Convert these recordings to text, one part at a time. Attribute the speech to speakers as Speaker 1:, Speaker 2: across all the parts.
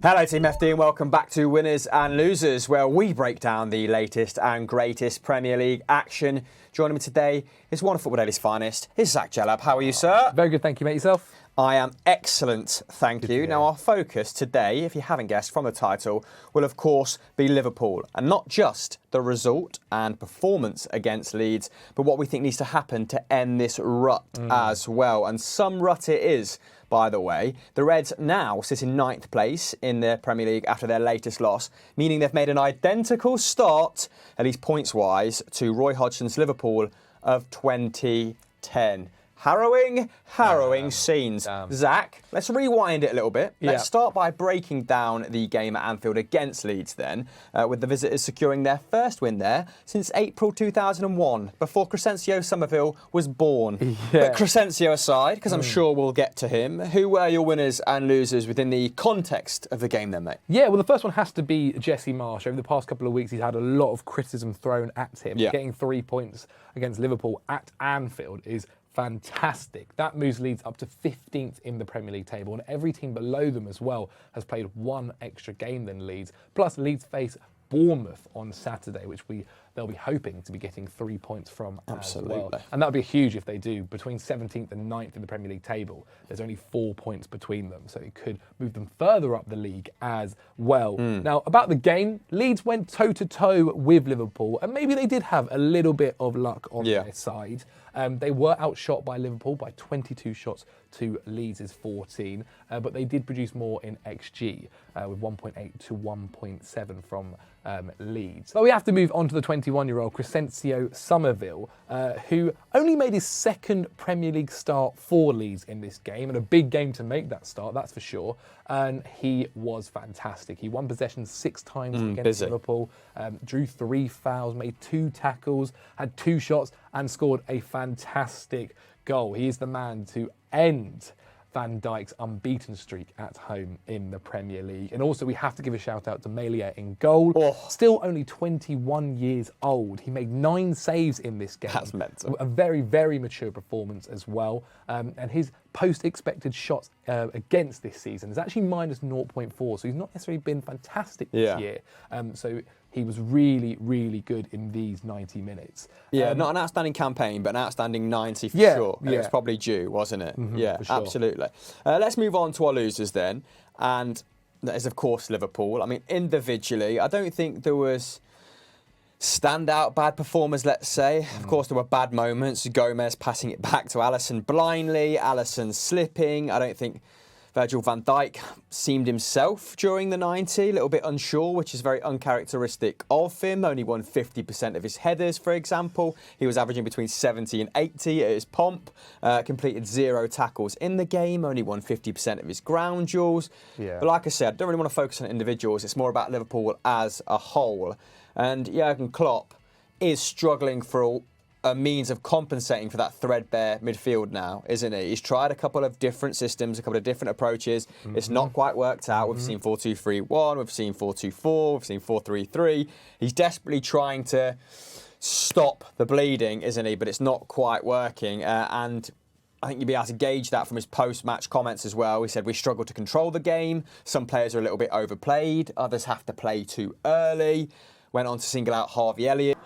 Speaker 1: Hello Team FD and welcome back to Winners and Losers, where we break down the latest and greatest Premier League action. Joining me today is one of Football Daily's finest, is Zach Jellab. How are you, sir?
Speaker 2: Very good, thank you, mate. Yourself?
Speaker 1: I am excellent, thank you. Now our focus today, if you haven't guessed from the title, will of course be Liverpool. And not just the result and performance against Leeds, but what we think needs to happen to end this rut as well. And some rut it is, by the way. The Reds now sit in 9th place in the Premier League after their latest loss, meaning they've made an identical start, at least points-wise, to Roy Hodgson's Liverpool of 2010. Harrowing scenes. Zach, let's rewind it a little bit. Let's start by breaking down the game at Anfield against Leeds then, with the visitors securing their first win there since April 2001, before Crescencio Somerville was born. But Crescencio aside, because I'm sure we'll get to him, who were your winners and losers within the context of the game then, mate?
Speaker 2: Yeah, well, the first one has to be Jesse Marsch. Over the past couple of weeks, he's had a lot of criticism thrown at him. Getting 3 points against Liverpool at Anfield is fantastic. That moves Leeds up to 15th in the Premier League table, and every team below them as well has played one extra game than Leeds. Plus, Leeds face Bournemouth on Saturday, which they'll be hoping to be getting 3 points from as well. And that would be huge if they do. Between 17th and 9th in the Premier League table, there's only 4 points between them, so it could move them further up the league as well. Now, about the game, Leeds went toe-to-toe with Liverpool, and maybe they did have a little bit of luck on their side. They were outshot by Liverpool by 22 shots to Leeds' 14, but they did produce more in XG, with 1.8 to 1.7 from Leeds. But we have to move on to the 21-year-old Crescencio Somerville, who only made his second Premier League start for Leeds in this game, and a big game to make that start, that's for sure. And he was fantastic. He won possession 6 times against Liverpool, drew 3 fouls, made 2 tackles, had 2 shots, and scored a fantastic goal. He is the man to end Van Dijk's unbeaten streak at home in the Premier League. And also we have to give a shout out to Melia in goal. Still only 21 years old. He made 9 saves in this game.
Speaker 1: That's mental.
Speaker 2: A very, very mature performance as well. And his post-expected shots against this season is actually minus 0.4. So he's not necessarily been fantastic this year. So he was really, really good in these 90 minutes.
Speaker 1: Not an outstanding campaign, but an outstanding 90 for sure. It was probably due, wasn't it? For sure. Absolutely. Let's move on to our losers then. And that is, of course, Liverpool. I mean, individually, I don't think there was standout bad performers, let's say. Of course, there were bad moments. Gomez passing it back to Alisson blindly, Alisson slipping. I don't think Virgil van Dijk seemed himself during the 90, a little bit unsure, which is very uncharacteristic of him. Only won 50% of his headers, for example. He was averaging between 70 and 80 at his pomp. Completed 0 tackles in the game, only won 50% of his ground duels. But like I said, I don't really want to focus on individuals. It's more about Liverpool as a whole. And Jurgen Klopp is struggling for a means of compensating for that threadbare midfield now, isn't he? He's tried a couple of different systems, a couple of different approaches. It's not quite worked out. We've seen 4-2-3-1, we've seen 4-2-4, we've seen 4-3-3. He's desperately trying to stop the bleeding, isn't he? But it's not quite working. And I think you'll be able to gauge that from his post-match comments as well. He said, we struggle to control the game. Some players are a little bit overplayed. Others have to play too early. Went on to single out Harvey Elliott.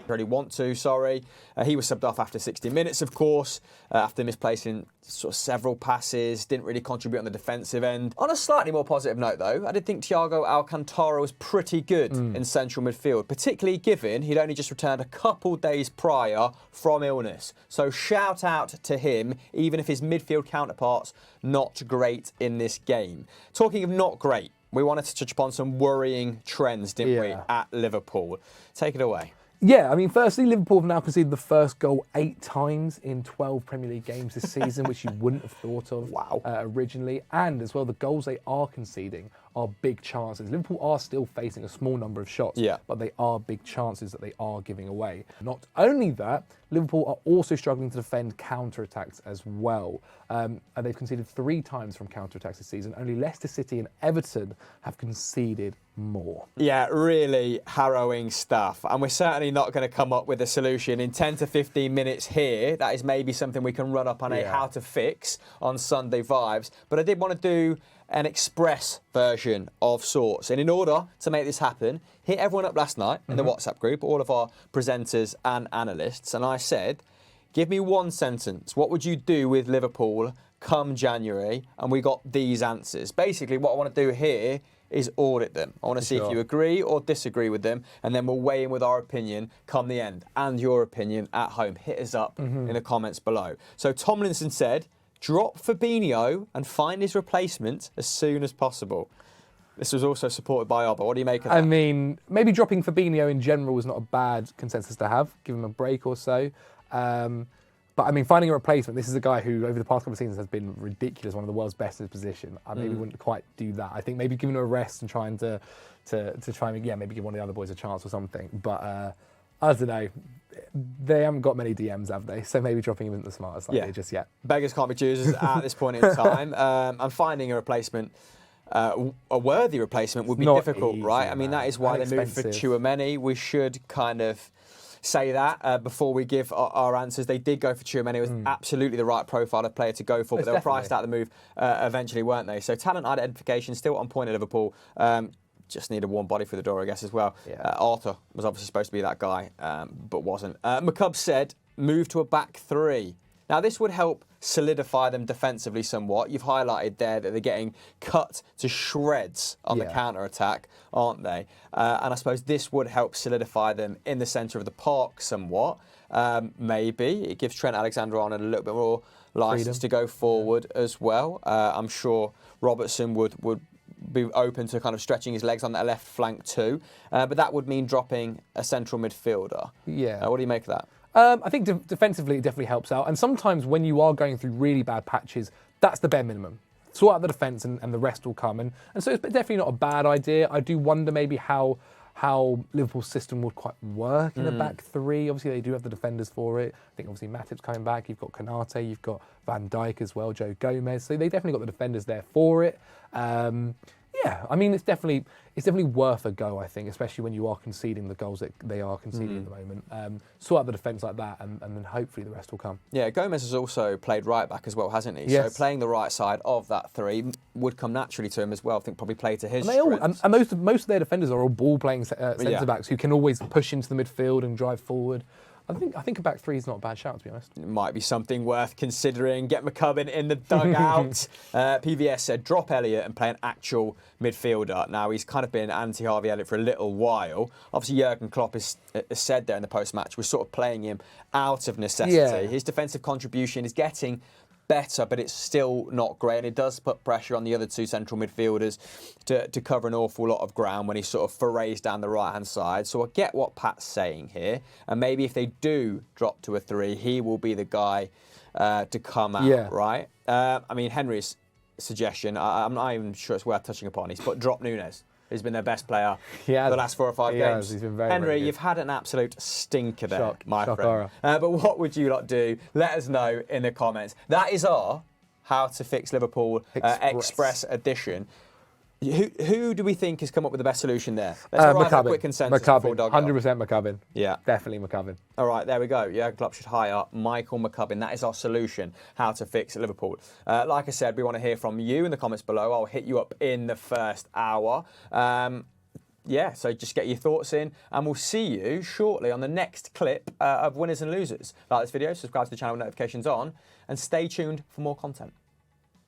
Speaker 1: Really want to, sorry. He was subbed off after 60 minutes, of course, after misplacing sort of several passes, didn't really contribute on the defensive end. On a slightly more positive note, though, I did think Thiago Alcantara was pretty good in central midfield, particularly given he'd only just returned a couple days prior from illness. So shout out to him, even if his midfield counterparts not great in this game. Talking of not great, we wanted to touch upon some worrying trends, didn't we, at Liverpool. Take it away.
Speaker 2: Yeah, I mean, firstly, Liverpool have now conceded the first goal 8 times in 12 Premier League games this season, which you wouldn't have thought of originally. And as well, the goals they are conceding are big chances. Liverpool are still facing a small number of shots, but they are big chances that they are giving away. Not only that, Liverpool are also struggling to defend counter-attacks as well. And they've conceded 3 times from counter-attacks this season. Only Leicester City and Everton have conceded more.
Speaker 1: Yeah, really harrowing stuff. And we're certainly not going to come up with a solution in 10 to 15 minutes here. That is maybe something we can run up on a how to fix on Sunday Vibes. But I did want to do an express version of sorts. And in order to make this happen, hit everyone up last night in the WhatsApp group, all of our presenters and analysts. And I said, give me one sentence. What would you do with Liverpool come January? And we got these answers. Basically, what I want to do here is audit them. I want to see if you agree or disagree with them, and then we'll weigh in with our opinion come the end, and your opinion at home. Hit us up in the comments below. So Tomlinson said, drop Fabinho and find his replacement as soon as possible. This was also supported by Alba. What do you make of that?
Speaker 2: I mean, maybe dropping Fabinho in general is not a bad consensus to have. Give him a break or so. But I mean, finding a replacement, this is a guy who over the past couple of seasons has been ridiculous, one of the world's best in his position. I maybe wouldn't quite do that. I think maybe giving him a rest and trying to try and, maybe give one of the other boys a chance or something. But I don't know. They haven't got many DMs, have they? So maybe dropping him isn't the smartest idea just yet.
Speaker 1: Beggars can't be choosers at this point in time. And finding a replacement, a worthy replacement would be difficult,
Speaker 2: easy,
Speaker 1: right? I mean, that is why they moved for Tchouaméni. We should kind of say that before we give our answers. They did go for Tchouaméni. It was absolutely the right profile of player to go for, but they were priced out of the move eventually, weren't they? So talent identification still on point at Liverpool. Just need a warm body through the door, I guess, as well. Arthur was obviously supposed to be that guy, but wasn't. McCubb said, move to a back 3. Now, this would help solidify them defensively somewhat. You've highlighted there that they're getting cut to shreds on the counter-attack, aren't they? And I suppose this would help solidify them in the centre of the park somewhat. Maybe. It gives Trent Alexander-Arnold a little bit more licence to go forward as well. I'm sure Robertson would be open to kind of stretching his legs on that left flank too. But that would mean dropping a central midfielder. What do you make of that?
Speaker 2: I think defensively it definitely helps out. And sometimes when you are going through really bad patches, that's the bare minimum. Sort out the defence and the rest will come. And so it's definitely not a bad idea. I do wonder maybe how Liverpool's system would quite work in a back 3. Obviously, they do have the defenders for it. I think obviously Matip's coming back. You've got Konate, you've got Van Dijk as well, Joe Gomez. So they definitely got the defenders there for it. I mean, it's definitely worth a go, I think, especially when you are conceding the goals that they are conceding at the moment. Sort out the defence like that, and then hopefully the rest will come. Yeah,
Speaker 1: Gomez has also played right back as well, hasn't he? Yes. So playing the right side of that 3 would come naturally to him as well. I think probably play to his strengths.
Speaker 2: And most of their defenders are all ball-playing centre-backs who can always push into the midfield and drive forward. I think a back 3 is not a bad shout, to be honest.
Speaker 1: It might be something worth considering. Get McCubb in the dugout. PVS said, drop Elliott and play an actual midfielder. Now, he's kind of been anti-Harvey Elliott for a little while. Obviously, Jurgen Klopp has said there in the post-match, we're sort of playing him out of necessity. His defensive contribution is getting better, but it's still not great, and it does put pressure on the other 2 central midfielders to cover an awful lot of ground when he sort of forays down the right-hand side. So I get what Pat's saying here, and maybe if they do drop to a 3, he will be the guy to come out, right? I mean, Henry's suggestion, I'm not even sure it's worth touching upon. He's put drop Nunes. He's been their best player for the last 4 or 5 games.
Speaker 2: He's been very,
Speaker 1: Henry,
Speaker 2: very good.
Speaker 1: You've had an absolute stinker there, my friend. But what would you lot do? Let us know in the comments. That is our How to Fix Liverpool Express edition. Who do we think has come up with the best solution there? Let's arrive at a quick consensus.
Speaker 2: McCubbin, 100% McCubbin.
Speaker 1: Yeah.
Speaker 2: Definitely McCubbin.
Speaker 1: All right, there we go. Jurgen Klopp should hire Michael McCubbin. That is our solution, how to fix Liverpool. Like I said, we want to hear from you in the comments below. I'll hit you up in the first hour. So just get your thoughts in, and we'll see you shortly on the next clip of Winners and Losers. Like this video, subscribe to the channel with notifications on, and stay tuned for more content.